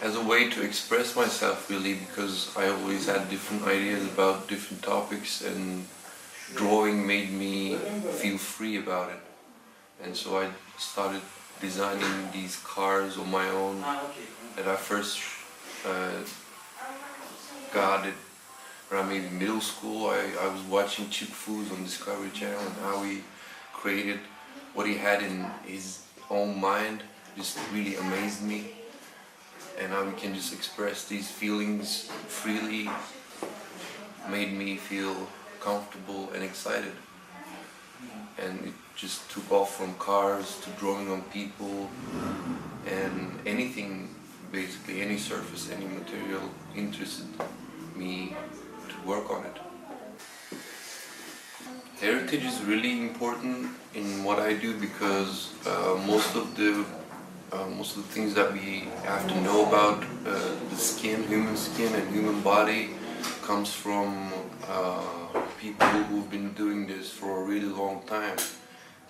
as a way to express myself, really, because I always had different ideas about different topics, and drawing made me feel free about it. And so I started designing these cars on my own. And I first uh, got it when I maybe middle school. I was watching Chip Foos on Discovery Channel, and how he created what he had in his own mind just really amazed me. And how we can just express these feelings freely made me feel comfortable and excited. And it just took off from cars to drawing on people, and anything, basically any surface, any material interested me to work on it. Heritage is really important in what I do, because most of the things that we have to know about the skin, human skin and human body, comes from people who've been doing this for a really long time,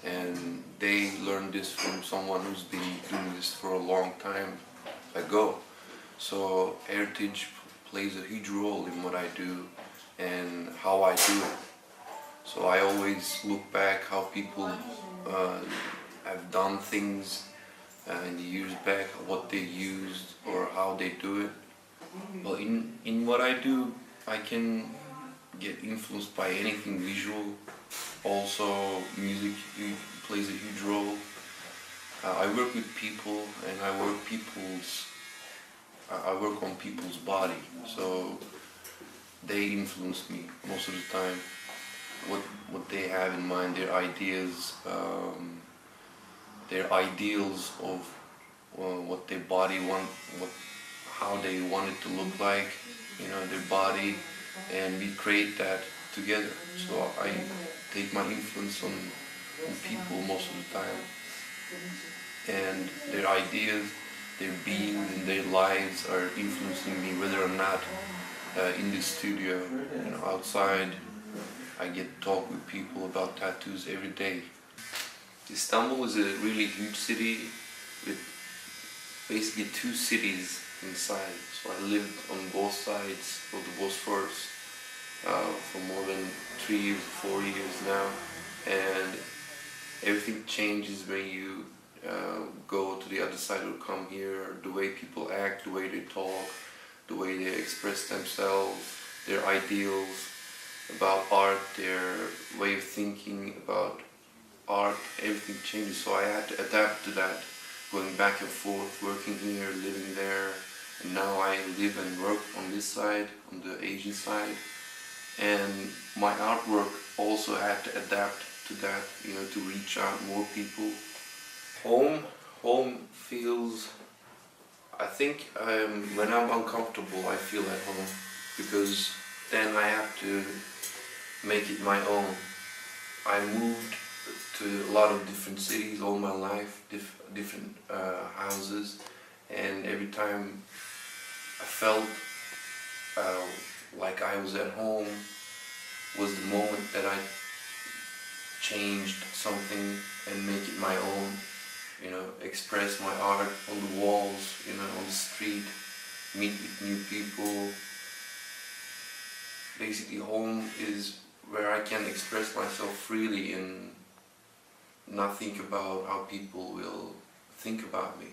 and they learned this from someone who's been doing this for a long time ago. So heritage plays a huge role in what I do and how I do it. So I always look back how people have done things in the years back, what they used or how they do it. Well, in what I do, I can get influenced by anything visual. Also, music plays a huge role. I work with people, and I work on people's body, so they influence me most of the time. What they have in mind, their ideas, their ideals of what their body how they want it to look like, their body, and we create that together. So I take my influence on people most of the time, and their ideas, their beings and their lives are influencing me, whether or not in the studio, outside. I get to talk with people about tattoos every day. Istanbul is a really huge city with basically two cities inside. So I lived on both sides of the Bosphorus for more than 3 or 4 years now, and everything changes when you go to the other side or come here. The way people act, the way they talk, the way they express themselves, their ideals about art, their way of thinking about art, everything changes. So I had to adapt to that, going back and forth, working here, living there, and now I live and work on this side, on the Asian side. And my artwork also had to adapt to that, to reach out more people. Home feels, I think when I'm uncomfortable, I feel at home, because then I have to make it my own. I moved to a lot of different cities all my life, different houses, and every time I felt like I was at home was the moment that I changed something and make it my own, express my art on the walls, on the street, meet with new people. Basically, home is where I can express myself freely and not think about how people will think about me,